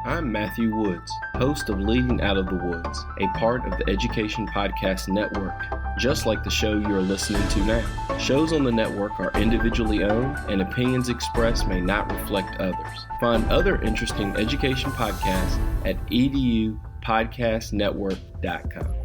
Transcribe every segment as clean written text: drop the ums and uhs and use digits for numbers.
I'm Matthew Woods, host of Leading Out of the Woods, a part of the Education Podcast Network, just like the show you are listening to now. Shows on the network are individually owned, and opinions expressed may not reflect others. Find other interesting education podcasts at edupodcastnetwork.com.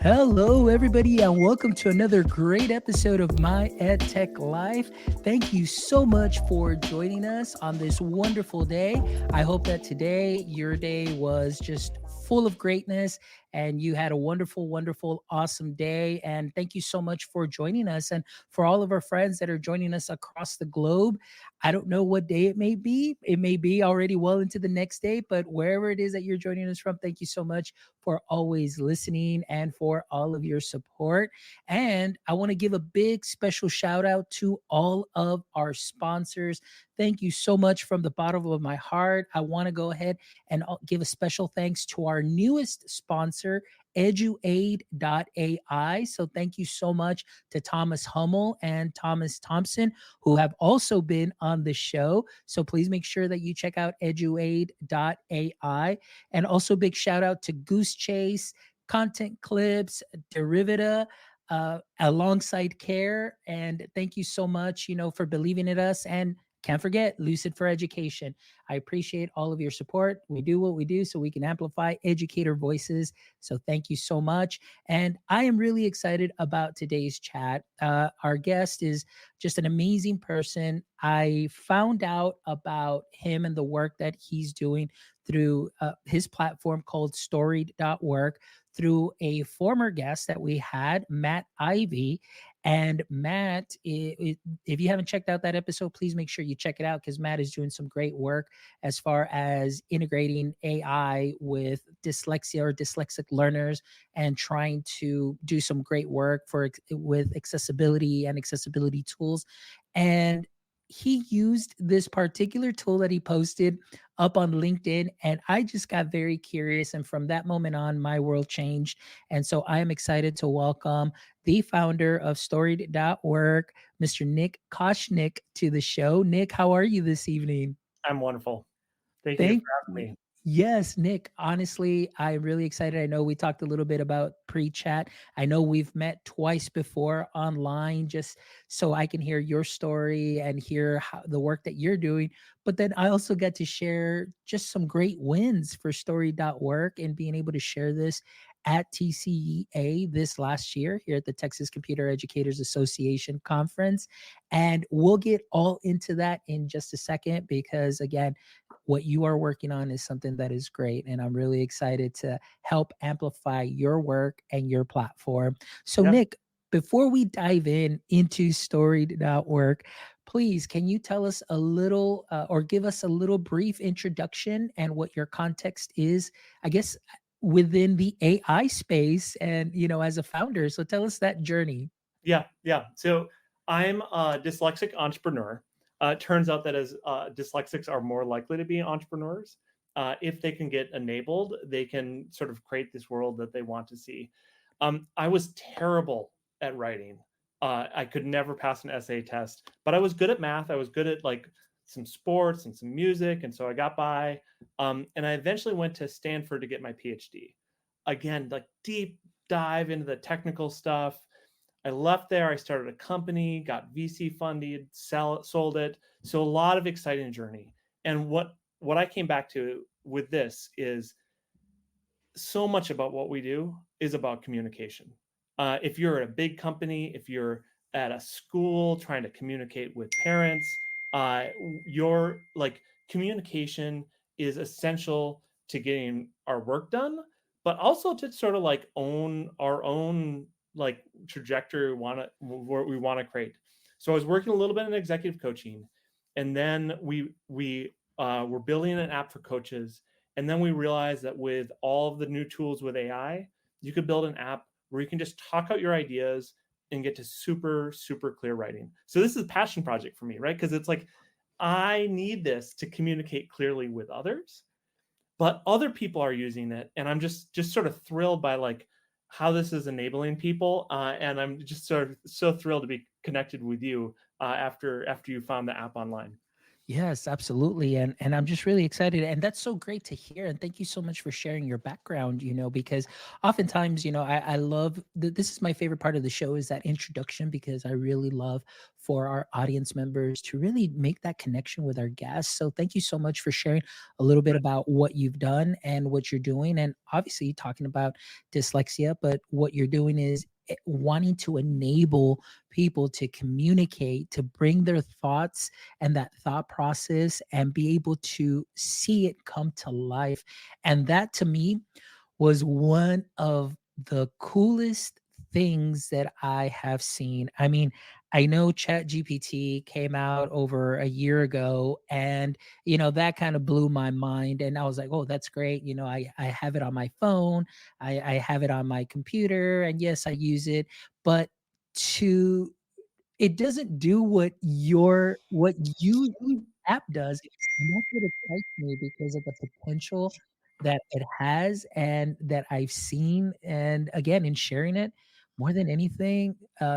Hello, everybody, and welcome to another great episode of My EdTech Life. Thank you so much for joining us on this wonderful day. I hope that today, your day was just full of greatness and you had a wonderful, wonderful, awesome day. And thank you so much for joining us. And for all of our friends that are joining us across the globe, I don't know what day it may be. It may be already well into the next day, but wherever it is that you're joining us from, thank you so much for always listening and for all of your support. And I want to give a big special shout out to all of our sponsors. Thank you so much from the bottom of my heart. I want to go ahead and give a special thanks to our newest sponsor, eduaid.ai. So thank you so much to Thomas Hummel and Thomas Thompson, who have also been on the show. So please make sure that you check out eduaid.ai. And also big shout out to Goose Chase, Content Clips, Derivata, alongside Care. And thank you so much, for believing in us. And can't forget Lucid for Education. I appreciate all of your support. We do what we do so we can amplify educator voices. So thank you so much. And I am really excited about today's chat. Our guest is just an amazing person. I found out about him and the work that he's doing through his platform called Storied.work through a former guest that we had, Matt Ivy. And Matt, if you haven't checked out that episode, please make sure you check it out because Matt is doing some great work as far as integrating AI with dyslexia or dyslexic learners and trying to do some great work with accessibility and accessibility tools. And he used this particular tool that he posted up on LinkedIn, and I just got very curious. And from that moment on, my world changed. And so I am excited to welcome the founder of Storied.work, Mr. Nick Koshnick, to the show. Nick, how are you this evening? I'm wonderful. Thank you for having me. Yes, Nick, honestly, I'm really excited. I know we talked a little bit about pre-chat. I know we've met twice before online just so I can hear your story and hear the work that you're doing. But then I also get to share just some great wins for Story.work and being able to share this at TCEA this last year here at the Texas Computer Educators Association conference. And we'll get all into that in just a second because, again, what you are working on is something that is great. And I'm really excited to help amplify your work and your platform. So, yep. Nick, before we dive into Storied.work, please, can you tell us a little or give us a little brief introduction and what your context is, I guess, within the AI space and, as a founder. So tell us that journey. Yeah. So I'm a dyslexic entrepreneur. Turns out that as dyslexics are more likely to be entrepreneurs. If they can get enabled, they can sort of create this world that they want to see. I was terrible at writing. I could never pass an essay test, but I was good at math. I was good at like some sports and some music. And so I got by. And I eventually went to Stanford to get my PhD. Again, like deep dive into the technical stuff. I left there. I started a company, got VC funded, sold it. So a lot of exciting journey. And what I came back to with this is so much about what we do is about communication. If you're at a big company, if you're at a school trying to communicate with parents, your like communication is essential to getting our work done, but also to sort of like own our own like trajectory we want to create. So I was working a little bit in executive coaching, and then we were building an app for coaches, and then we realized that with all of the new tools with AI, you could build an app where you can just talk out your ideas and get to super, super clear writing. So this is a passion project for me, right? Because it's like, I need this to communicate clearly with others, but other people are using it. And I'm just sort of thrilled by like how this is enabling people. And I'm just sort of so thrilled to be connected with you after you found the app online. Yes, absolutely. And I'm just really excited. And that's so great to hear. And thank you so much for sharing your background, because oftentimes, I love this is my favorite part of the show is that introduction, because I really love for our audience members to really make that connection with our guests. So thank you so much for sharing a little bit about what you've done and what you're doing. And obviously talking about dyslexia, but what you're doing is wanting to enable people to communicate, to bring their thoughts and that thought process and be able to see it come to life. And that to me was one of the coolest things that I have seen. I mean, I know ChatGPT came out over a year ago, and that kind of blew my mind. And I was like, oh, that's great. I have it on my phone, I have it on my computer, and yes, I use it. But to it doesn't do what you app does, and that's what excites me because of the potential that it has and that I've seen. And again, in sharing it, more than anything,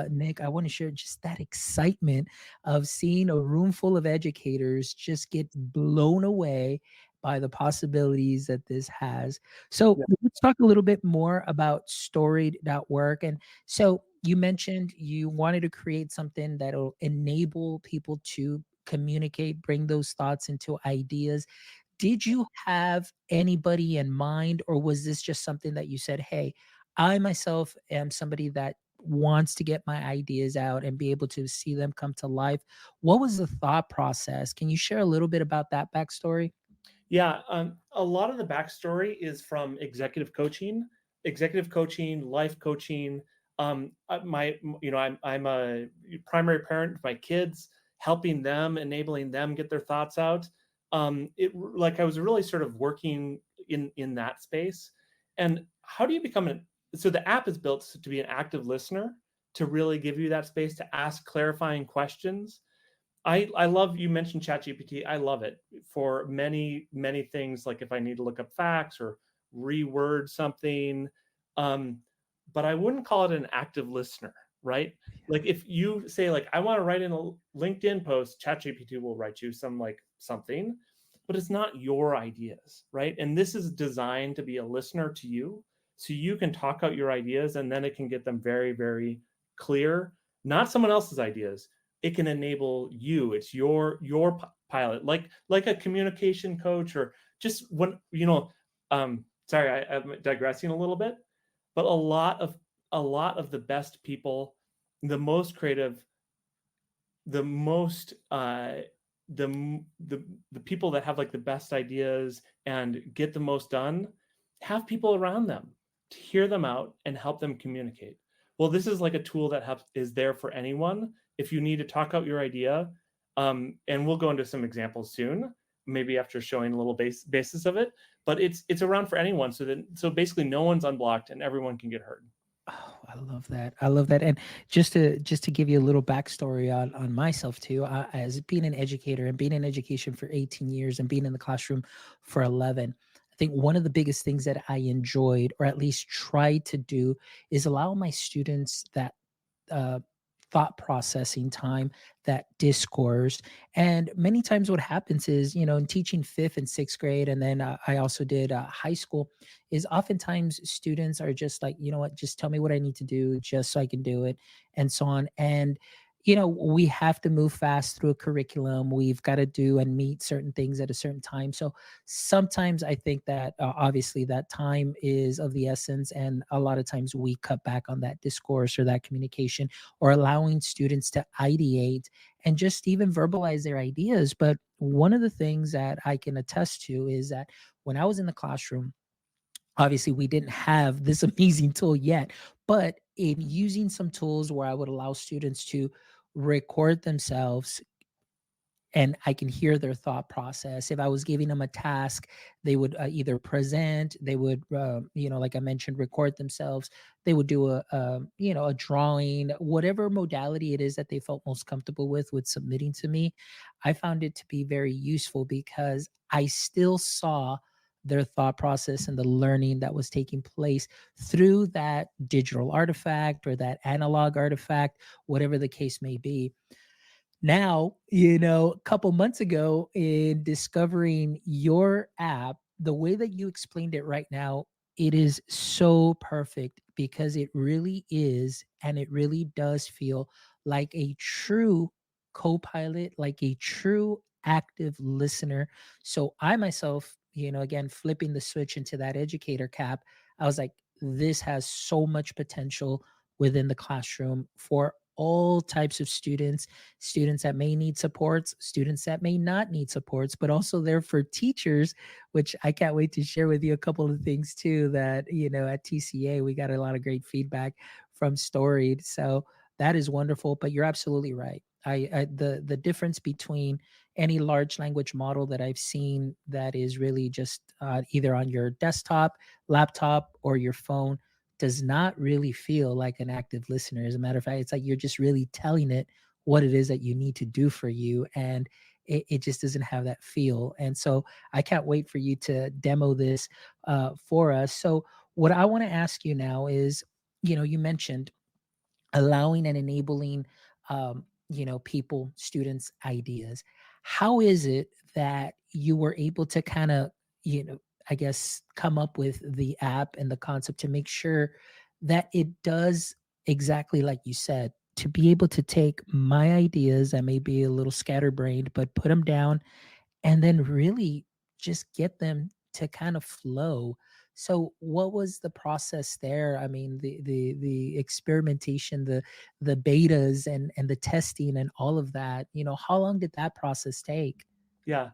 Nick, I want to share just that excitement of seeing a room full of educators just get blown away by the possibilities that this has. So Yeah. let's talk a little bit more about storied.work. And so you mentioned you wanted to create something that'll enable people to communicate, bring those thoughts into ideas. Did you have anybody in mind, or was this just something that you said, hey, I myself am somebody that wants to get my ideas out and be able to see them come to life? What was the thought process? Can you share a little bit about that backstory? Yeah, a lot of the backstory is from executive coaching, life coaching. I'm a primary parent of my kids, helping them, enabling them get their thoughts out. Like I was really sort of working in that space. And how do you become an? So the app is built to be an active listener, to really give you that space to ask clarifying questions. I love, you mentioned ChatGPT. I love it for many things, like if I need to look up facts or reword something. Um, but I wouldn't call it an active listener, right? Like if you say like I want to write in a LinkedIn post, ChatGPT will write you something, but it's not your ideas, right? And this is designed to be a listener to you, so you can talk out your ideas, and then it can get them very clear, not someone else's ideas. It can enable you. It's your pilot, like a communication coach, or just when sorry, I'm digressing a little bit, but a lot of the best people, the most creative, the most the people that have like the best ideas and get the most done, have people around them to hear them out and help them communicate. Well, this is like a tool that is there for anyone if you need to talk out your idea. And we'll go into some examples soon, maybe after showing a little basis of it. But it's around for anyone, so basically no one's unblocked and everyone can get heard. Oh, I love that. I love that. And just to give you a little backstory on myself too, as being an educator and being in education for 18 years and being in the classroom for 11, I think one of the biggest things that I enjoyed, or at least tried to do, is allow my students that uh, thought processing time, that discourse. And many times, what happens is, in teaching fifth and sixth grade, and then I also did high school, is oftentimes students are just like, you know what, just tell me what I need to do just so I can do it, and so on. And we have to move fast through a curriculum. We've got to do and meet certain things at a certain time. So sometimes I think that obviously that time is of the essence. And a lot of times we cut back on that discourse or that communication, or allowing students to ideate and just even verbalize their ideas. But one of the things that I can attest to is that when I was in the classroom, obviously we didn't have this amazing tool yet, but in using some tools where I would allow students to record themselves and I can hear their thought process. If I was giving them a task, they would either present, they would, like I mentioned, record themselves. They would do a drawing, whatever modality it is that they felt most comfortable with submitting to me. I found it to be very useful because I still saw their thought process and the learning that was taking place through that digital artifact or that analog artifact, whatever the case may be. Now, a couple months ago, in discovering your app, the way that you explained it right now, it is so perfect because it really is, and it really does feel like a true co-pilot, like a true active listener. So I myself, again, flipping the switch into that educator cap, I was like, this has so much potential within the classroom for all types of students that may need supports, students that may not need supports, but also there for teachers, which I can't wait to share with you a couple of things too that, at TCA, we got a lot of great feedback from Storied. So that is wonderful, but you're absolutely right. The difference between any large language model that I've seen that is really just either on your desktop, laptop, or your phone does not really feel like an active listener. As a matter of fact, it's like you're just really telling it what it is that you need to do for you. And it just doesn't have that feel. And so I can't wait for you to demo this for us. So what I want to ask you now is, you mentioned allowing and enabling people, students, ideas. How is it that you were able to kind of, I guess, come up with the app and the concept to make sure that it does exactly like you said, to be able to take my ideas that may be a little scatterbrained, but put them down and then really just get them to kind of flow. So what was the process there? I mean, the experimentation, the betas and the testing and all of that, how long did that process take? Yeah.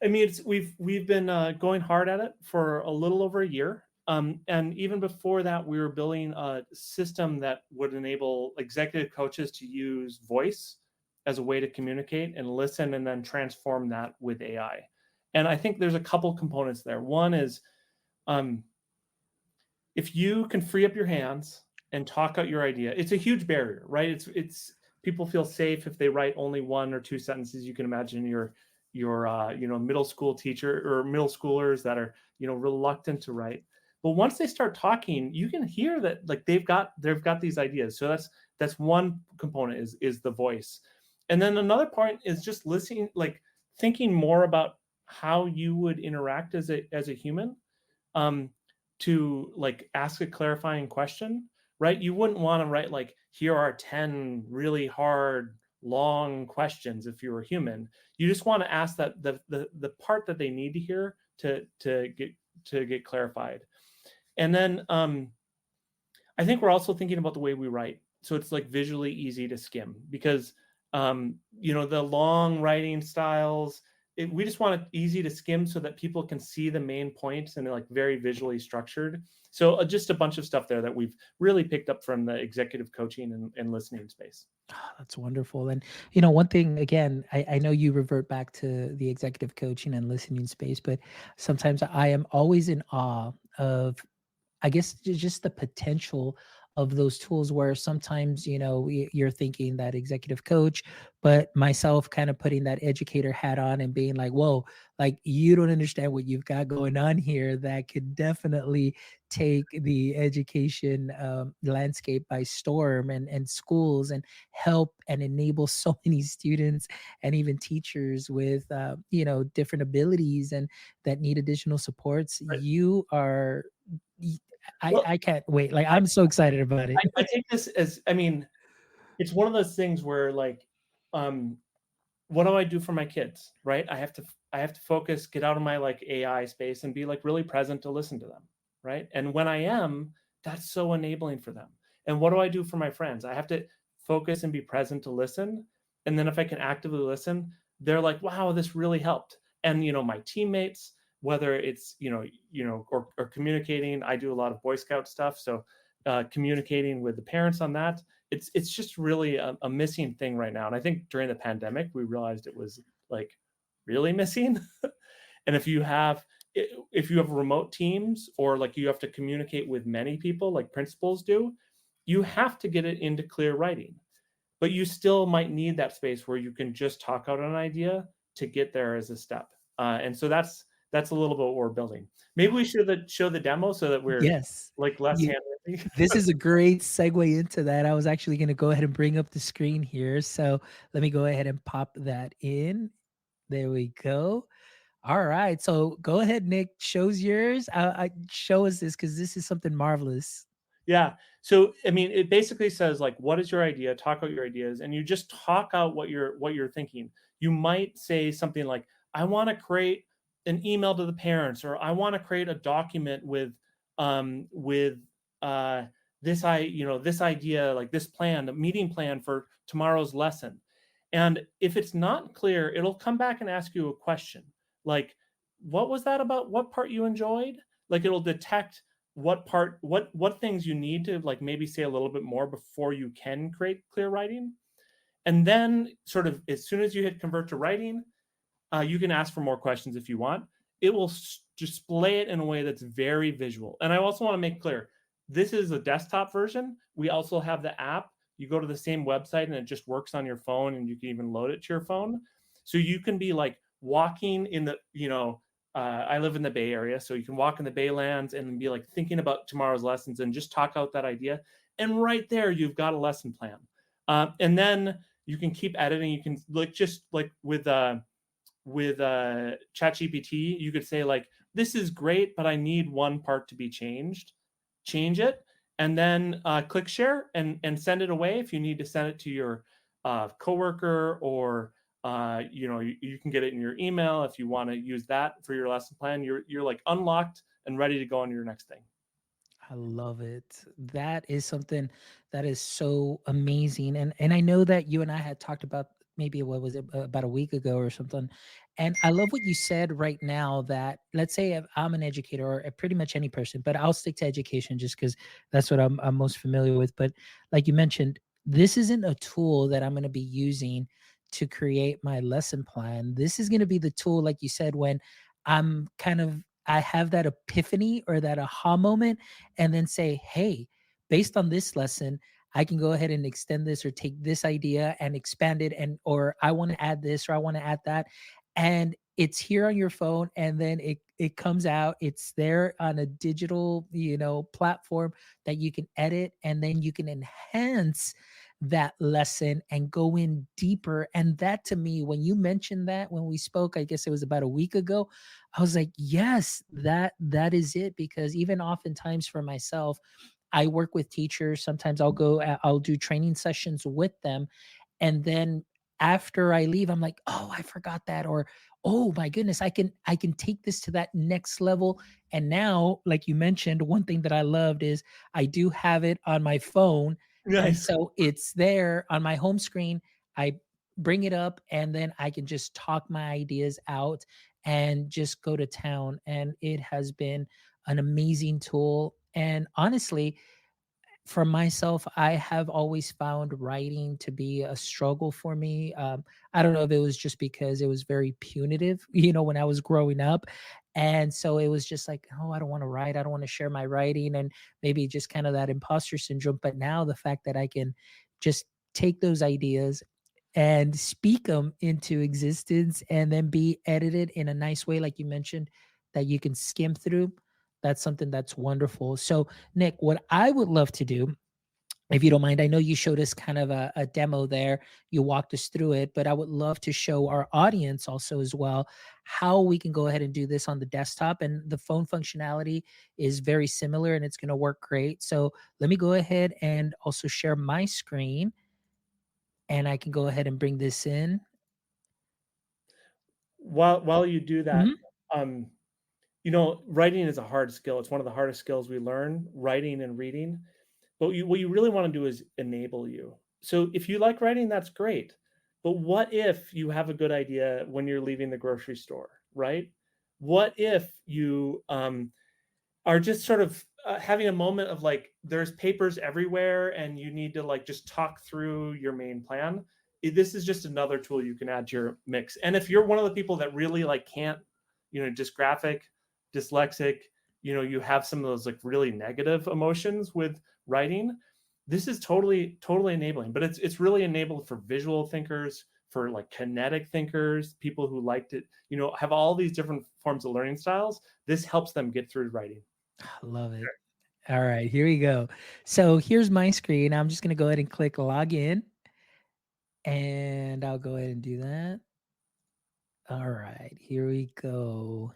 I mean, we've been going hard at it for a little over a year. And even before that, we were building a system that would enable executive coaches to use voice as a way to communicate and listen, and then transform that with AI. And I think there's a couple components there. One is, if you can free up your hands and talk out your idea, it's a huge barrier, right? It's people feel safe if they write only one or two sentences. You can imagine your middle school teacher or middle schoolers that are reluctant to write. But once they start talking, you can hear that like they've got these ideas. So that's one component is the voice. And then another point is just listening, like thinking more about how you would interact as a human. To like ask a clarifying question, right? You wouldn't want to write like, here are 10 really hard, long questions if you were human. You just want to ask that the part that they need to hear to get clarified. And then I think we're also thinking about the way we write. So it's like visually easy to skim because the long writing styles, we just want it easy to skim so that people can see the main points and they're like very visually structured. So just a bunch of stuff there that we've really picked up from the executive coaching and listening space. Oh, that's wonderful. And, one thing, again, I know you revert back to the executive coaching and listening space, but sometimes I am always in awe of, I guess, just the potential of those tools where sometimes, you're thinking that executive coach, but myself kind of putting that educator hat on and being like, whoa, like you don't understand what you've got going on here that could definitely take the education landscape by storm and schools and help and enable so many students and even teachers with, different abilities and that need additional supports. Right. You are Well, I can't wait. Like, I'm so excited about it. I take this as, I mean, it's one of those things where like, what do I do for my kids? Right. I have to focus, get out of my like AI space and be like really present to listen to them. Right. And when I am, that's so enabling for them. And what do I do for my friends? I have to focus and be present to listen. And then if I can actively listen, they're like, wow, this really helped. And, my teammates, whether it's, or communicating, I do a lot of Boy Scout stuff. So communicating with the parents on that, it's just really a missing thing right now. And I think during the pandemic, we realized it was like really missing. And if you have remote teams or like you have to communicate with many people like principals do, you have to get it into clear writing. But you still might need that space where you can just talk out an idea to get there as a step. And so that's that's a little bit what we're building. Maybe we should show the demo so that we're Yes. like less You- hand-wavy. This is a great segue into that. I was actually going to go ahead and bring up the screen here. So let me go ahead and pop that in. There we go. All right. So go ahead, Nick. Show's yours. Show us this because this is something marvelous. Yeah. So I mean, it basically says like, what is your idea? Talk out your ideas, and you just talk out what you're thinking. You might say something like, I want to create an email to the parents, or I want to create a document with this this idea, like this plan, the meeting plan for tomorrow's lesson. And if it's not clear, it'll come back and ask you a question like, what was that about? What part you enjoyed? Like it'll detect what things you need to like maybe say a little bit more before you can create clear writing. And then sort of as soon as you hit convert to writing, you can ask for more questions if you want. It will display it in a way that's very visual. And I also want to make clear, this is a desktop version. We also have the app. You go to the same website and it just works on your phone, and you can even load it to your phone. So you can be like walking in the, I live in the Bay Area, so you can walk in the Baylands and be like thinking about tomorrow's lessons and just talk out that idea. And right there, you've got a lesson plan. And then you can keep editing. You can like just like with ChatGPT, you could say like, this is great, but I need one part to be changed. Change it, and then click share and send it away. If you need to send it to your coworker, or you can get it in your email if you want to use that for your lesson plan. You're like unlocked and ready to go on to your next thing. I love it. That is something that is so amazing. And I know that you and I had talked about, maybe what was it, about a week ago or something. And I love what you said right now, that let's say if I'm an educator, or pretty much any person, but I'll stick to education just because that's what I'm most familiar with. But like you mentioned, this isn't a tool that I'm going to be using to create my lesson plan. This is going to be the tool, like you said, when I have that epiphany or that aha moment, and then say, hey, based on this lesson, I can go ahead and extend this or take this idea and expand it, and or I want to add this or I want to add that. And it's here on your phone, and then it comes out. It's there on a digital, platform that you can edit, and then you can enhance that lesson and go in deeper. And that, to me, when you mentioned that, when we spoke, I guess it was about a week ago, I was like, yes, that is it. Because even oftentimes for myself, I work with teachers. Sometimes I'll do training sessions with them. And then after I leave, I'm like, oh, I forgot that. Or, oh my goodness, I can take this to that next level. And now, like you mentioned, one thing that I loved is I do have it on my phone. And Nice. so it's there on my home screen. I bring it up, and then I can just talk my ideas out and just go to town. And it has been an amazing tool. And honestly, for myself, I have always found writing to be a struggle for me. I don't know if it was just because it was very punitive, when I was growing up. And so it was just like, oh, I don't want to write. I don't want to share my writing, and maybe just kind of that imposter syndrome. But now the fact that I can just take those ideas and speak them into existence, and then be edited in a nice way, like you mentioned, that you can skim through. That's something that's wonderful. So, Nick, what I would love to do, if you don't mind, I know you showed us kind of a demo there. You walked us through it, but I would love to show our audience also as well how we can go ahead and do this on the desktop. And the phone functionality is very similar, and it's going to work great. So let me go ahead and also share my screen, and I can go ahead and bring this in. While you do that, Mhm. um, writing is a hard skill. It's one of the hardest skills we learn, writing and reading. But what you really want to do is enable you. So if you like writing, that's great. But what if you have a good idea when you're leaving the grocery store, right? What if you are just sort of having a moment of like, there's papers everywhere and you need to like just talk through your main plan? This is just another tool you can add to your mix. And if you're one of the people that really like can't, dysgraphic, dyslexic, you have some of those like really negative emotions with writing, this is totally enabling. But it's really enabled for visual thinkers, for like kinetic thinkers, people who like to, have all these different forms of learning styles. This helps them get through writing. I love it. All right, here we go. So here's my screen. I'm just going to go ahead and click log in, and I'll go ahead and do that. All right, here we go.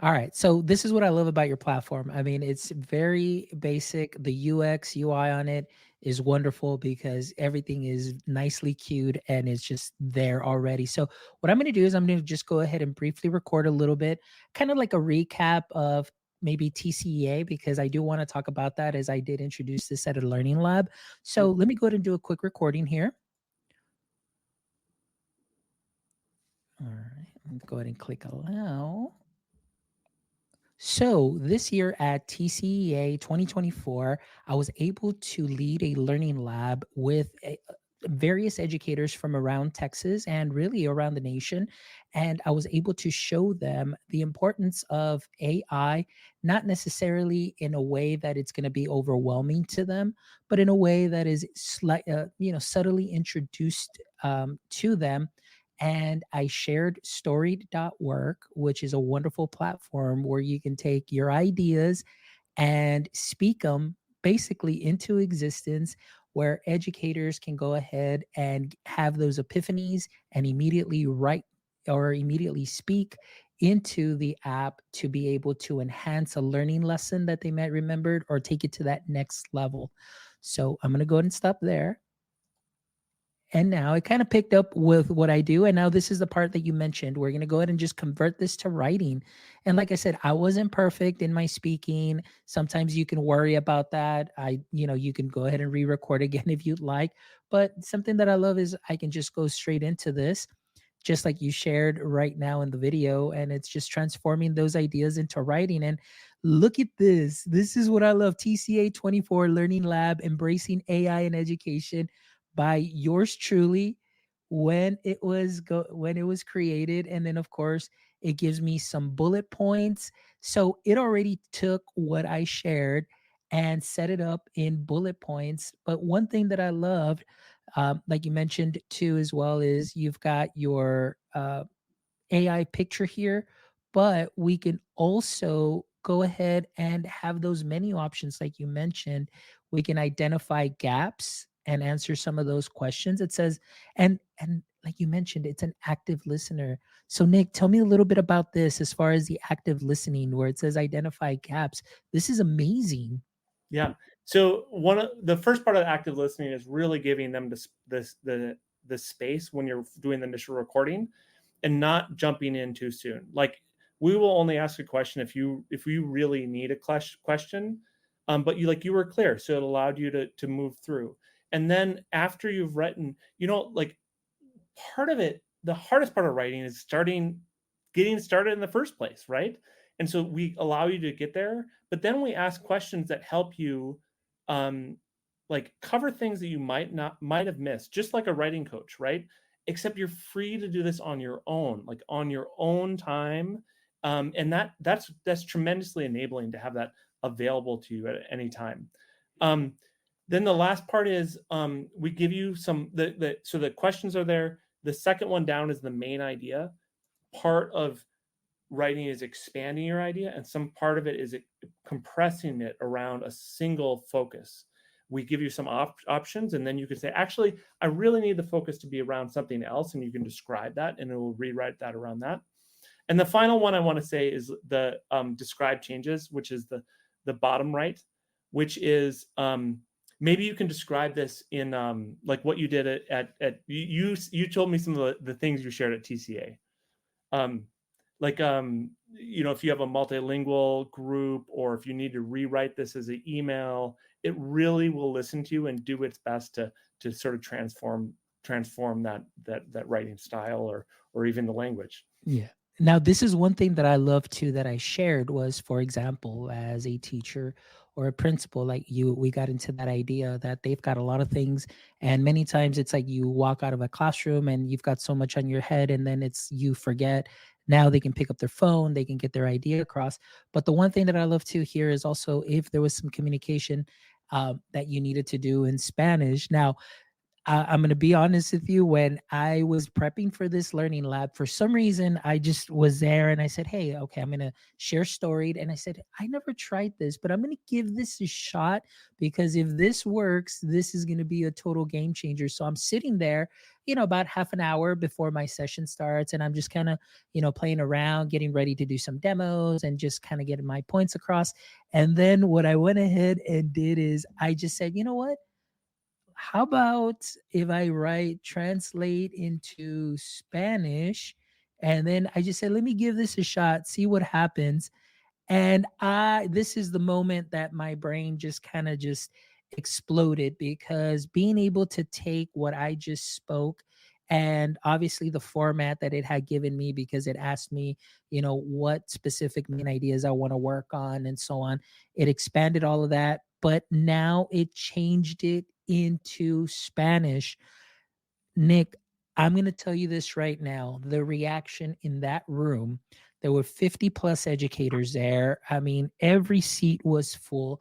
All right. So this is what I love about your platform. I mean, it's very basic. The UX, UI on it is wonderful because everything is nicely queued and it's just there already. So what I'm going to do is I'm going to just go ahead and briefly record a little bit, kind of like a recap of maybe TCEA, because I do want to talk about that as I did introduce this at a learning lab. So let me go ahead and do a quick recording here. All right. Let's go ahead and click allow. So this year at TCEA 2024, I was able to lead a learning lab with various educators from around Texas and really around the nation. And I was able to show them the importance of AI, not necessarily in a way that it's going to be overwhelming to them, but in a way that is subtly introduced to them. And I shared storied.work, which is a wonderful platform where you can take your ideas and speak them basically into existence, where educators can go ahead and have those epiphanies and immediately write or immediately speak into the app to be able to enhance a learning lesson that they might remembered or take it to that next level. So I'm going to go ahead and stop there. And now it kind of picked up with what I do. And now this is the part that you mentioned. We're going to go ahead and just convert this to writing. And like I said, I wasn't perfect in my speaking. Sometimes you can worry about that. You can go ahead and re-record again if you'd like. But something that I love is I can just go straight into this, just like you shared right now in the video. And it's just transforming those ideas into writing. And look at this. This is what I love. TCA 24 Learning Lab, Embracing AI in Education, by yours truly, when it was created. And then of course it gives me some bullet points. So it already took what I shared and set it up in bullet points. But one thing that I loved, like you mentioned too as well, is you've got your AI picture here, but we can also go ahead and have those menu options like you mentioned. We can identify gaps and answer some of those questions. It says, and like you mentioned, it's an active listener. So Nick, tell me a little bit about this as far as the active listening, where it says identify gaps. This is amazing. Yeah. So one of the first part of active listening is really giving them the space when you're doing the initial recording, and not jumping in too soon. Like, we will only ask a question if you really need a question, but you were clear, so it allowed you to move through. And then after you've written, like, part of it, the hardest part of writing is getting started in the first place, right? And so we allow you to get there, but then we ask questions that help you like cover things that you might have missed, just like a writing coach, right? Except you're free to do this on your own, like on your own time. And that's tremendously enabling to have that available to you at any time. Then the last part is we give you some, so the questions are there. The second one down is the main idea. Part of writing is expanding your idea, and some part of it is compressing it around a single focus. We give you some options, and then you can say, actually, I really need the focus to be around something else, and you can describe that, and it will rewrite that around that. And the final one I want to say is the describe changes, which is the bottom right, which is maybe you can describe this in like what you did at you told me some of the things you shared at TCA. If you have a multilingual group, or if you need to rewrite this as an email, it really will listen to you and do its best to sort of transform that writing style or even the language. Yeah. Now, this is one thing that I love too that I shared was, for example, as a teacher or a principal, like you, we got into that idea that they've got a lot of things. And many times it's like you walk out of a classroom and you've got so much on your head, and then you forget. Now they can pick up their phone, they can get their idea across. But the one thing that I love to hear is also if there was some communication that you needed to do in Spanish. Now, I'm going to be honest with you. When I was prepping for this learning lab, for some reason, I just was there and I said, hey, okay, I'm going to share Storied. And I said, I never tried this, but I'm going to give this a shot because if this works, this is going to be a total game changer. So I'm sitting there, about half an hour before my session starts. And I'm just kind of, playing around, getting ready to do some demos and just kind of getting my points across. And then what I went ahead and did is I just said, you know what? How about if I write translate into Spanish? And then I just said, let me give this a shot, see what happens. And this is the moment that my brain just kind of just exploded, because being able to take what I just spoke, and obviously the format that it had given me, because it asked me, what specific main ideas I want to work on and so on. It expanded all of that, but now it changed it into Spanish. Nick, I'm going to tell you this right now. The reaction in that room, there were 50 plus educators there. I mean, every seat was full.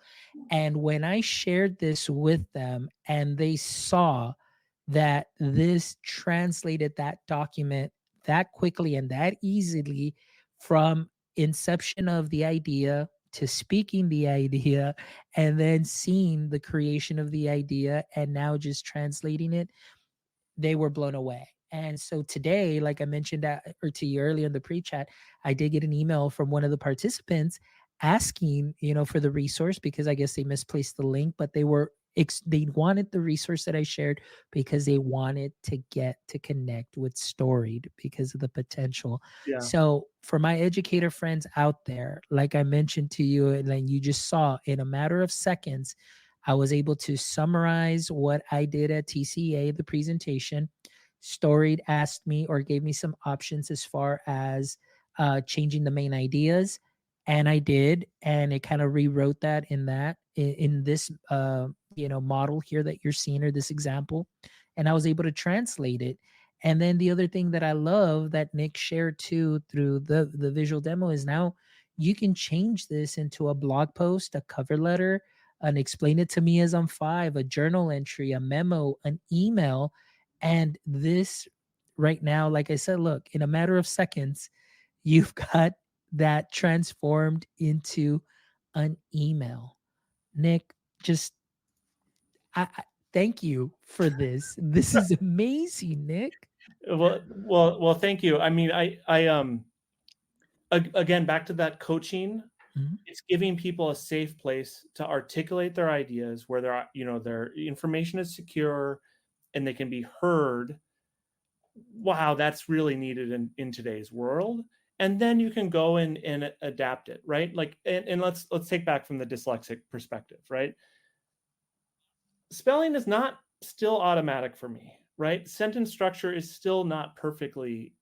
And when I shared this with them and they saw that this translated that document that quickly and that easily, from inception of the idea to speaking the idea and then seeing the creation of the idea and now just translating it, they were blown away. And so today, like I mentioned or to you earlier in the pre-chat, I did get an email from one of the participants asking, for the resource, because I guess they misplaced the link, but they wanted the resource that I shared because they wanted to get to connect with Storied because of the potential. Yeah. So for my educator friends out there, like I mentioned to you, and then you just saw in a matter of seconds, I was able to summarize what I did at TCA, the presentation. Storied asked me or gave me some options as far as changing the main ideas, and I did, and it kind of rewrote that in this model here that you're seeing, or this example, and I was able to translate it. And then the other thing that I love that Nick shared too through the visual demo is now you can change this into a blog post, a cover letter, an explain it to me as I'm five, a journal entry, a memo, an email. And this right now, like I said, look, in a matter of seconds, you've got that transformed into an email. Nick, just I thank you for this. This is amazing, Nick. Well, thank you. I mean, again, back to that coaching, Mhm. it's giving people a safe place to articulate their ideas where their information is secure and they can be heard. Wow, that's really needed in today's world. And then you can go and adapt it, right? Like, and let's take back from the dyslexic perspective, right? Spelling is not still automatic for me, right? Sentence structure is still not perfectly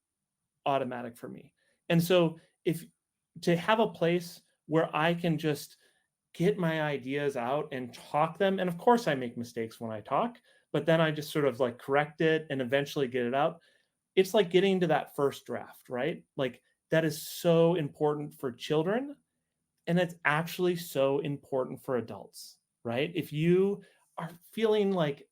automatic for me. And so if to have a place where I can just get my ideas out and talk them, and of course I make mistakes when I talk, but then I just sort of like correct it and eventually get it out. It's like getting to that first draft, right? Like that is so important for children, and it's actually so important for adults, right? If you are feeling like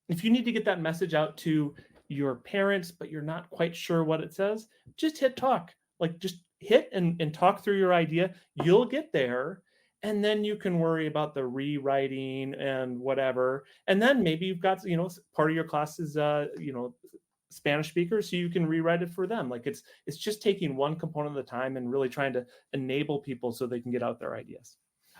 if you need to get that message out to your parents but you're not quite sure what it says, just hit talk. Like just hit and talk through your idea. You'll get there, and then you can worry about the rewriting and whatever. And then maybe you've got part of your class is Spanish speakers, so you can rewrite it for them. Like it's just taking one component at a time and really trying to enable people so they can get out their ideas.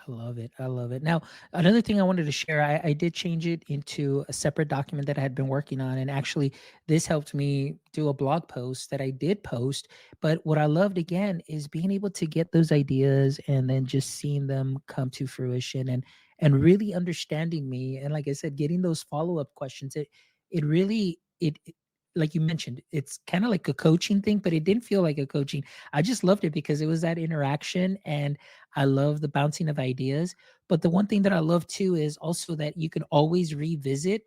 I love it. I love it. Now, another thing I wanted to share, I did change it into a separate document that I had been working on. And actually, this helped me do a blog post that I did post. But what I loved again is being able to get those ideas and then just seeing them come to fruition and really understanding me. And like I said, getting those follow-up questions. It really like you mentioned, it's kind of like a coaching thing, but it didn't feel like a coaching. I just loved it because it was that interaction, and I love the bouncing of ideas. But the one thing that I love too is also that you can always revisit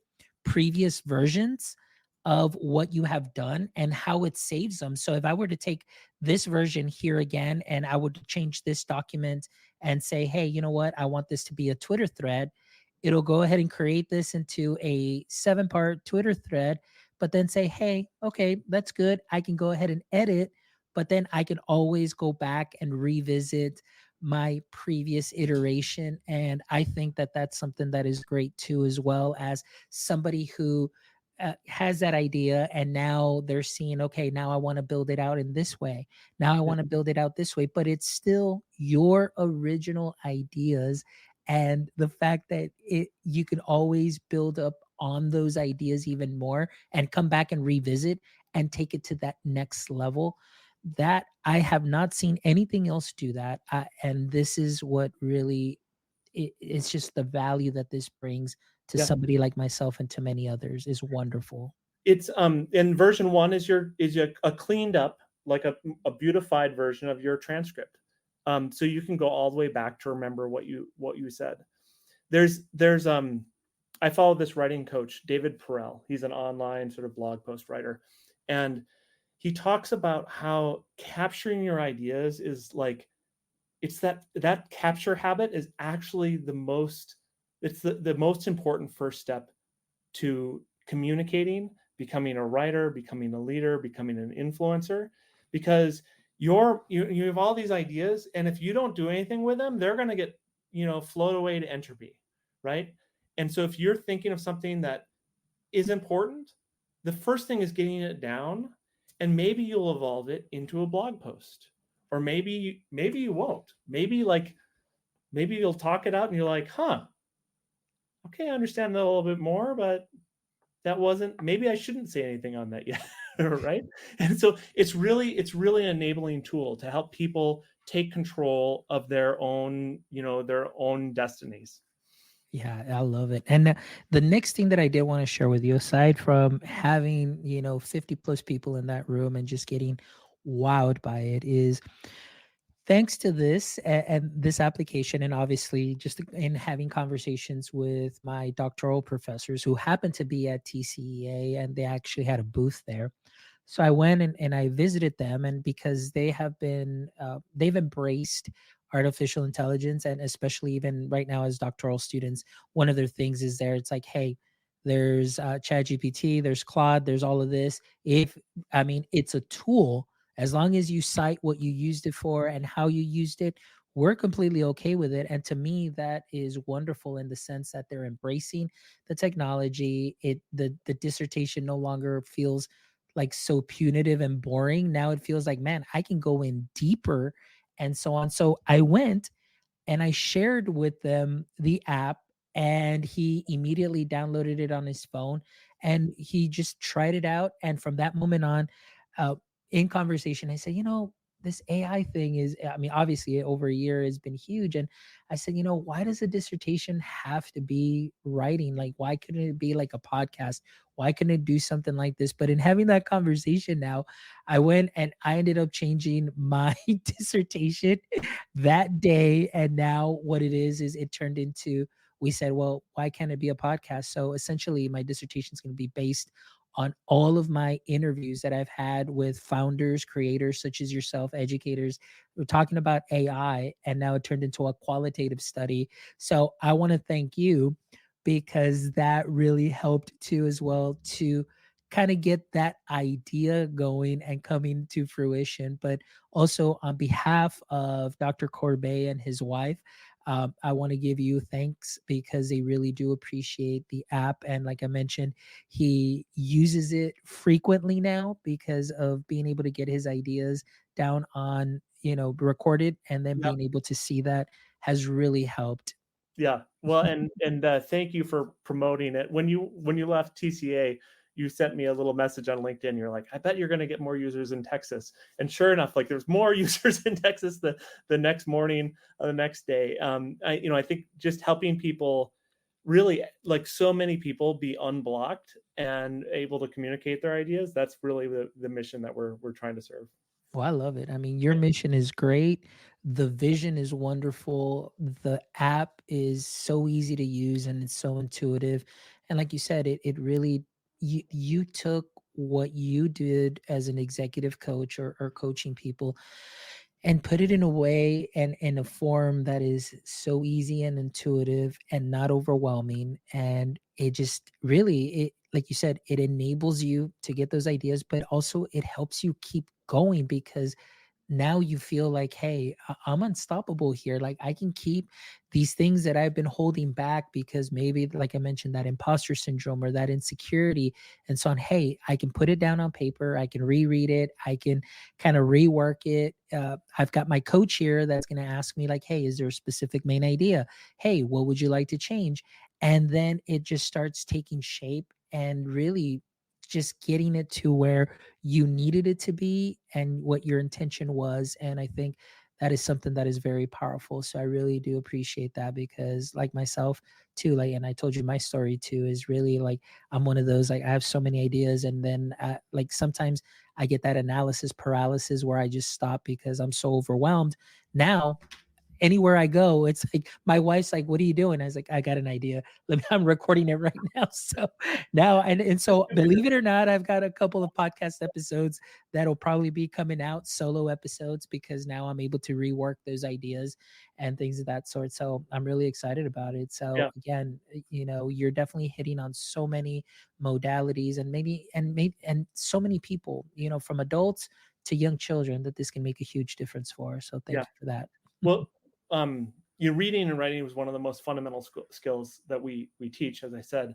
previous versions of what you have done and how it saves them. So if I were to take this version here again and I would change this document and say, hey, you know what? I want this to be a Twitter thread. it'll go ahead and create this into a 7-part Twitter thread, but then say, hey, okay, that's good. I can go ahead and edit, but then I can always go back and revisit my previous iteration. And I think that that's something that is great too, as well as somebody who has that idea and now they're seeing, okay, now I want to build it out in this way. Now I Yeah. want to build it out this way, but it's still your original ideas. And the fact that you can always build up on those ideas even more and come back and revisit and take it to that next level, that I have not seen anything else do that. And this is what really it's just the value that this brings to Yeah. somebody like myself and to many others is wonderful. It's in version 1 is a cleaned up, like a beautified version of your transcript. So you can go all the way back to remember what you said. There's I follow this writing coach, David Perel. He's an online sort of blog post writer, and he talks about how capturing your ideas is like, it's that capture habit is actually the most important first step to communicating, becoming a writer, becoming a leader, becoming an influencer, because you have all these ideas, and if you don't do anything with them, they're going to get, float away to entropy, right? And so if you're thinking of something that is important, the first thing is getting it down, and maybe you'll evolve it into a blog post, or maybe you won't. Maybe you'll talk it out and you're like, huh, okay, I understand that a little bit more, but that wasn't, maybe I shouldn't say anything on that yet. Right. And so it's really an enabling tool to help people take control of their own destinies. Yeah, I love it. And the next thing that I did want to share with you, aside from having, 50 plus people in that room and just getting wowed by it, is thanks to this and this application, and obviously just in having conversations with my doctoral professors who happen to be at TCEA and they actually had a booth there. So I went and I visited them, and because they've embraced artificial intelligence, and especially even right now as doctoral students, one of their things is there. It's like, hey, there's ChatGPT, there's Claude, there's all of this. I mean, it's a tool. As long as you cite what you used it for and how you used it, we're completely okay with it. And to me, that is wonderful in the sense that they're embracing the technology. The dissertation no longer feels like so punitive and boring. Now it feels like, man, I can go in deeper and so on. So I went and I shared with them the app, and he immediately downloaded it on his phone and he just tried it out. And from that moment on, uh, in conversation, I said, this AI thing is, I mean, obviously over a year has been huge. And I said, why does a dissertation have to be writing? Like, why couldn't it be like a podcast? Why couldn't it do something like this? But in having that conversation now, I went and I ended up changing my dissertation that day. And now what it is it turned into, we said, well, why can't it be a podcast? So essentially my dissertation is going to be based on all of my interviews that I've had with founders, creators such as yourself, educators. We're talking about AI, and now it turned into a qualitative study. So I want to thank you, because that really helped too, as well, to kind of get that idea going and coming to fruition. But also on behalf of Dr. Corbet and his wife, I want to give you thanks because they really do appreciate the app. And like I mentioned, he uses it frequently now because of being able to get his ideas down on, recorded, and then Yeah. being able to see that has really helped. Yeah. Well, and thank you for promoting it. When you left TCA, you sent me a little message on LinkedIn. You're like, I bet you're going to get more users in Texas. And sure enough, like there's more users in Texas the next morning, the next day. I think just helping people, really, like so many people, be unblocked and able to communicate their ideas. That's really the mission that we're trying to serve. Well, I love it. I mean, your mission is great. The vision is wonderful. The app is so easy to use and it's so intuitive. And like you said, it really, you took what you did as an executive coach or coaching people, and put it in a way and in a form that is so easy and intuitive and not overwhelming. And it just really, it, like you said, it enables you to get those ideas, but also it helps you keep going, because now you feel like, hey, I'm unstoppable here. Like I can keep these things that I've been holding back because maybe, like I mentioned, that imposter syndrome or that insecurity and so on. Hey, I can put it down on paper. I can reread it. I can kind of rework it. I've got my coach here that's going to ask me, like, hey, is there a specific main idea? Hey, what would you like to change? And then it just starts taking shape and really just getting it to where you needed it to be and what your intention was. And I think that is something that is very powerful. So I really do appreciate that, because like myself too, like, and I told you my story too, is really like, I'm one of those, like I have so many ideas, and then like sometimes I get that analysis paralysis where I just stop because I'm so overwhelmed. Now anywhere I go, it's like my wife's like, "What are you doing?" I was like, "I got an idea. I'm recording it right now." So now, and so believe it or not, I've got a couple of podcast episodes that'll probably be coming out, solo episodes, because now I'm able to rework those ideas and things of that sort. So I'm really excited about it. So Yeah. again, you're definitely hitting on so many modalities, and maybe so many people, from adults to young children, that this can make a huge difference for. So thank Yeah. you for that. Well, reading and writing was one of the most fundamental skills that we teach, as I said.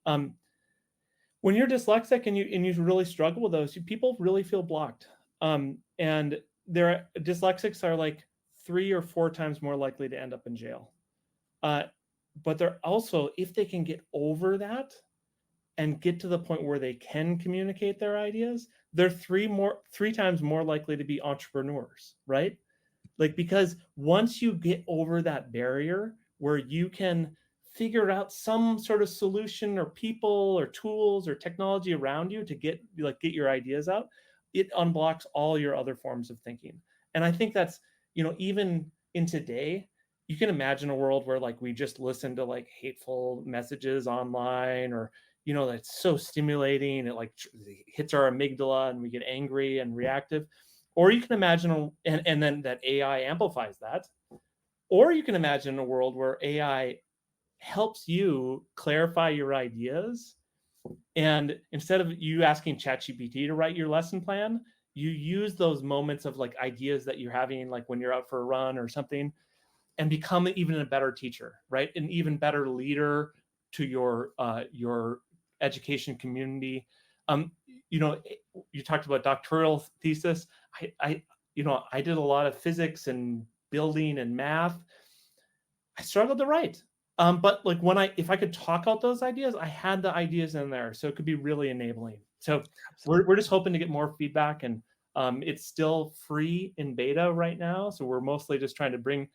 When you're dyslexic and you really struggle with those, people really feel blocked. And dyslexics are like 3 or 4 times more likely to end up in jail. But they're also, if they can get over that and get to the point where they can communicate their ideas, they're 3 times more likely to be entrepreneurs, right? Like, because once you get over that barrier where you can figure out some sort of solution or people or tools or technology around you to get your ideas out, it unblocks all your other forms of thinking. And I think that's, even in today, you can imagine a world where like we just listen to like hateful messages online, or that's so stimulating, it like hits our amygdala and we get angry and reactive. Or you can imagine, and then that AI amplifies that. Or you can imagine a world where AI helps you clarify your ideas. And instead of you asking ChatGPT to write your lesson plan, you use those moments of like ideas that you're having, like when you're out for a run or something, and become even a better teacher, right? An even better leader to your education community. You talked about doctoral thesis. I did a lot of physics and building and math. I struggled to write. But like if I could talk out those ideas, I had the ideas in there, so it could be really enabling. So we're just hoping to get more feedback, and it's still free in beta right now. So we're mostly just trying to bring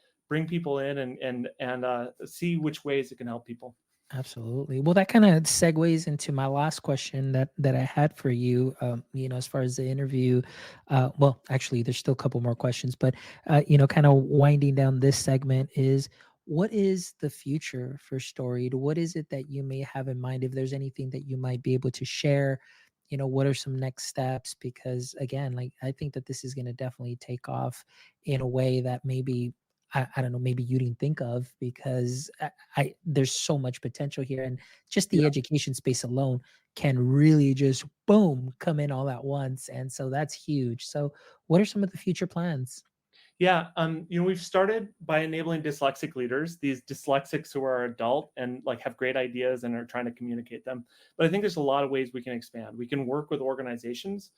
people in and see which ways it can help people. Absolutely. Well, that kind of segues into my last question that I had for you. As far as the interview, well, actually, there's still a couple more questions, but kind of winding down this segment is, what is the future for Storied? What is it that you may have in mind? If there's anything that you might be able to share, what are some next steps? Because again, like I think that this is going to definitely take off in a way that maybe I don't know, maybe you didn't think of, because there's so much potential here, and just the education space alone can really just boom come in all at once, and so that's huge. So, what are some of the future plans? Yeah, we've started by enabling dyslexic leaders, these dyslexics who are adult and like have great ideas and are trying to communicate them. But I think there's a lot of ways we can expand. We can work with organizations,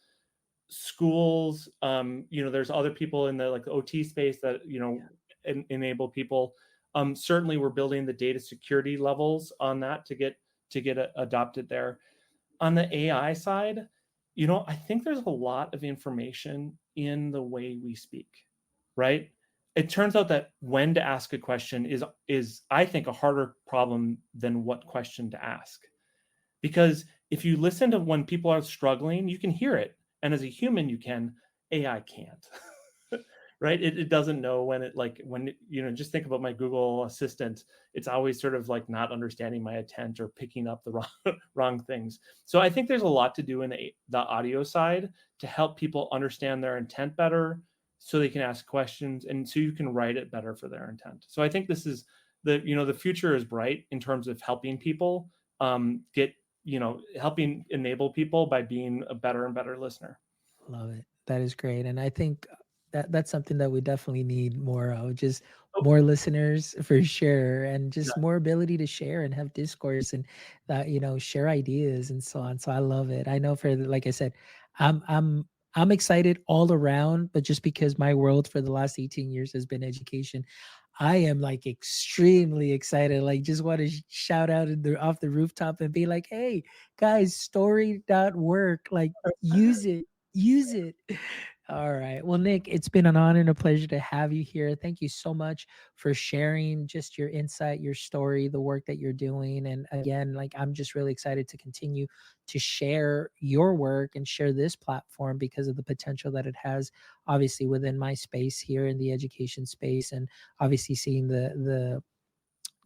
schools. There's other people in the like OT space that enable people. Certainly, we're building the data security levels on that to get adopted there. On the AI side, I think there's a lot of information in the way we speak, right? It turns out that when to ask a question is I think a harder problem than what question to ask. Because if you listen to when people are struggling, you can hear it. And as a human, you can. AI can't. Right? It doesn't know just think about my Google Assistant. It's always sort of like not understanding my intent or picking up the wrong things. So I think there's a lot to do in the audio side to help people understand their intent better, so they can ask questions, and so you can write it better for their intent. So I think this is the future is bright in terms of helping people get, helping enable people by being a better and better listener. Love it. That is great. And I think that that's something that we definitely need more of, just Oh, more listeners for sure, and yeah. just more ability to share and have discourse and that, share ideas and so on. So I love it. I know like I said, I'm I'm I'm excited all around, but just because my world for the last 18 years has been education, I am like extremely excited. Like just want to shout out off the rooftop and be like, "Hey, guys, story.work, like use it. Use it." All right. Well, Nick, it's been an honor and a pleasure to have you here. Thank you so much for sharing just your insight, your story, the work that you're doing. And again, like I'm just really excited to continue to share your work and share this platform because of the potential that it has, obviously within my space here in the education space, and obviously seeing the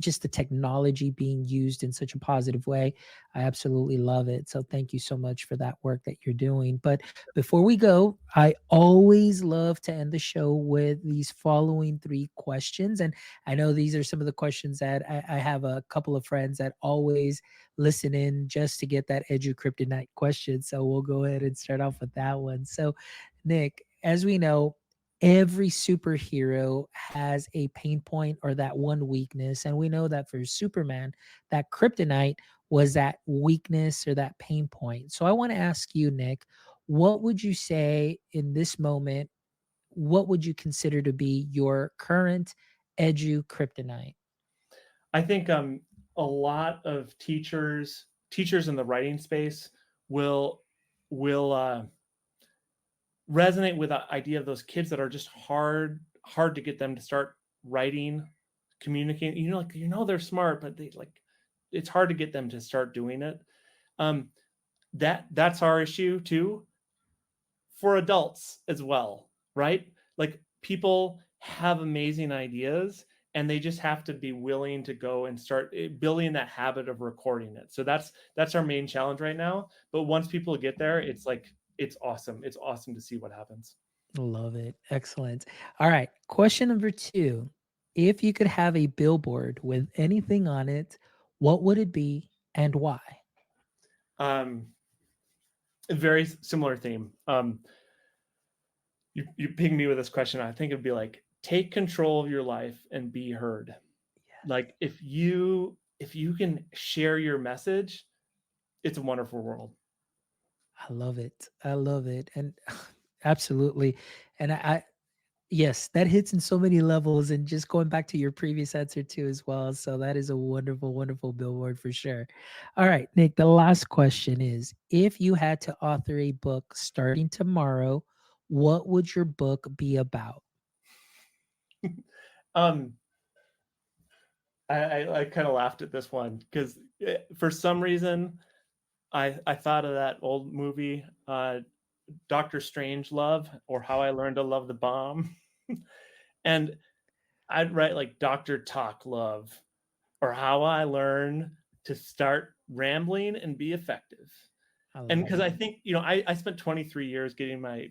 just the technology being used in such a positive way. I absolutely love it. So thank you so much for that work that you're doing. But before we go, I always love to end the show with these following three questions. And I know these are some of the questions that I have a couple of friends that always listen in just to get that edu kryptonite question. So we'll go ahead and start off with that one. So, Nick, as we know, every superhero has a pain point or that one weakness. And we know that for Superman, that kryptonite was that weakness or that pain point. So I want to ask you, Nick, what would you say in this moment? What would you consider to be your current edu kryptonite? I think a lot of teachers in the writing space will resonate with the idea of those kids that are just hard to get them to start writing, communicating. They're smart, but they like it's hard to get them to start doing it. Um, that's our issue too, for adults as well, right? Like people have amazing ideas, and they just have to be willing to go and start building that habit of recording it. So that's our main challenge right now. But once people get there, it's like it's awesome. It's awesome to see what happens. Love it. Excellent. All right. Question number two. If you could have a billboard with anything on it, what would it be and why? Um, a very similar theme. You ping me with this question, I think it'd be like, take control of your life and be heard. Yes. Like if you can share your message, it's a wonderful world. I love it. I love it. And absolutely. And yes, that hits in so many levels. And just going back to your previous answer too, as well. So that is a wonderful, wonderful billboard for sure. All right, Nick, the last question is, if you had to author a book starting tomorrow, what would your book be about? um I kind of laughed at this one because for some reason I thought of that old movie, Doctor Strange Love, or How I Learned to Love the Bomb. And I'd write like Dr. Talk Love, or How I Learn to Start Rambling and Be Effective. I And love because it. I think, I spent 23 years getting my,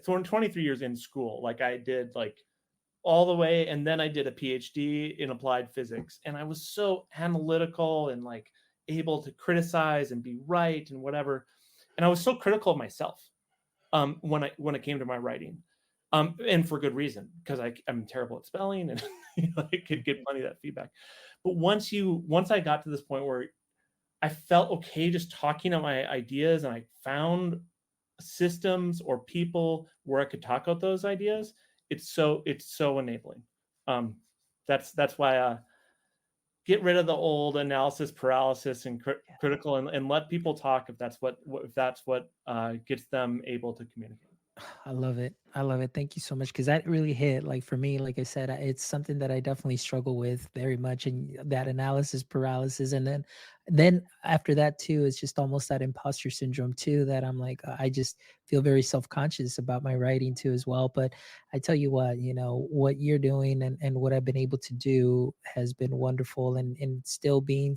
23 years in school. Like I did like all the way, and then I did a PhD in applied physics, and I was so analytical and like able to criticize and be right and whatever. And I was so critical of myself when it came to my writing, and for good reason, because I'm terrible at spelling, and I could get plenty of that feedback. But once I got to this point where I felt okay just talking about my ideas, and I found systems or people where I could talk about those ideas, it's so enabling. Um, that's why get rid of the old analysis paralysis and critical, and let people talk if that's what gets them able to communicate. I love it. I love it. Thank you so much, because that really hit. Like for me, like I said, it's something that I definitely struggle with very much, and that analysis paralysis. And then after that too, it's just almost that imposter syndrome too. That I'm like, I just feel very self conscious about my writing too as well. But I tell you what, what you're doing and what I've been able to do has been wonderful, and still being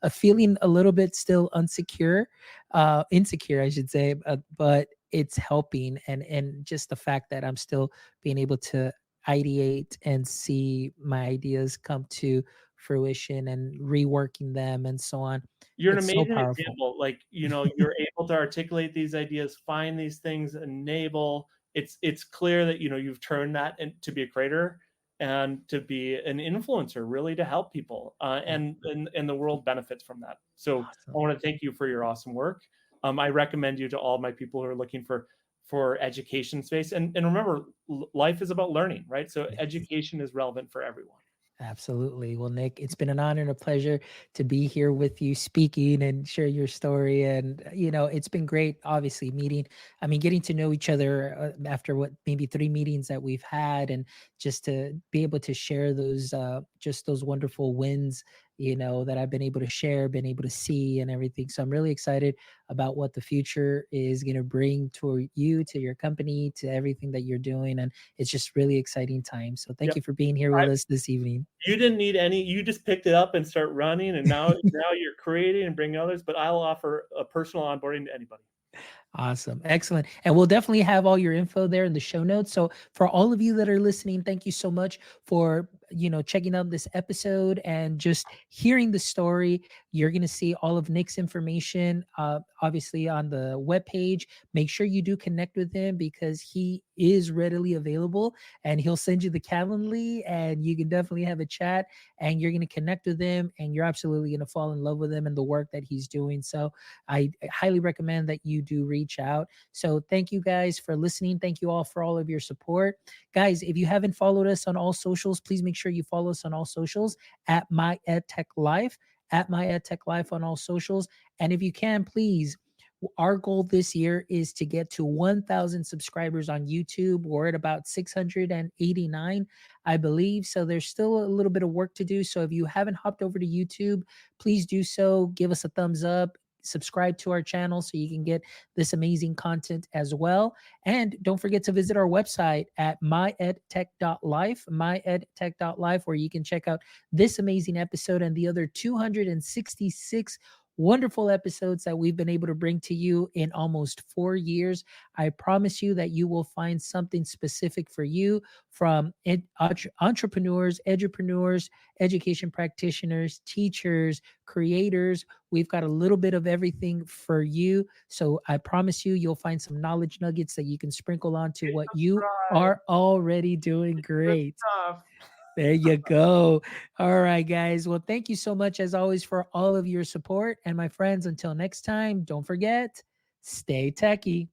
a feeling a little bit still insecure, I should say, but it's helping. And just the fact that I'm still being able to ideate and see my ideas come to fruition and reworking them and so on. You're an It's so amazing powerful. example. Like, you're able to articulate these ideas, find these things, enable. It's clear that you've turned that to be a creator and to be an influencer, really to help people, and the world benefits from that. So I Awesome. want to thank you for your awesome work. I recommend you to all my people who are looking for education space. And remember, life is about learning, right? So Yes. education is relevant for everyone. Absolutely. Well, Nick, it's been an honor and a pleasure to be here with you speaking and share your story. And, it's been great, obviously, getting to know each other after maybe 3 meetings that we've had, and just to be able to share just those wonderful wins, that I've been able to share, been able to see and everything. So I'm really excited about what the future is going to bring to you, to your company, to everything that you're doing. And it's just really exciting time. So thank Yep. you for being here with us this evening. You didn't need any. You just picked it up and start running, and now you're creating and bringing others. But I'll offer a personal onboarding to anybody. Awesome. Excellent. And we'll definitely have all your info there in the show notes. So for all of you that are listening, thank you so much for, checking out this episode and just hearing the story. You're going to see all of Nick's information, obviously on the webpage. Make sure you do connect with him because he is readily available, and he'll send you the Calendly, and you can definitely have a chat, and you're going to connect with him, and you're absolutely going to fall in love with him and the work that he's doing. So I highly recommend that you do reach out. So thank you guys for listening. Thank you all for all of your support. Guys, if you haven't followed us on all socials, please make sure you follow us on all socials at MyEdTechLife, at MyEdTechLife on all socials. And if you can, please, our goal this year is to get to 1,000 subscribers on YouTube. We're at about 689, I believe. So there's still a little bit of work to do. So if you haven't hopped over to YouTube, please do so. Give us a thumbs up. Subscribe to our channel so you can get this amazing content as well. And don't forget to visit our website at myedtech.life, myedtech.life, where you can check out this amazing episode and the other 266 wonderful episodes that we've been able to bring to you in almost 4 years. I promise you that you will find something specific for you from entrepreneurs, edupreneurs, education practitioners, teachers, creators. We've got a little bit of everything for you. So I promise you, you'll find some knowledge nuggets that you can sprinkle onto what you are already doing great. There you go. All right, guys. Well, thank you so much, as always, for all of your support. And my friends, until next time, don't forget, stay techie.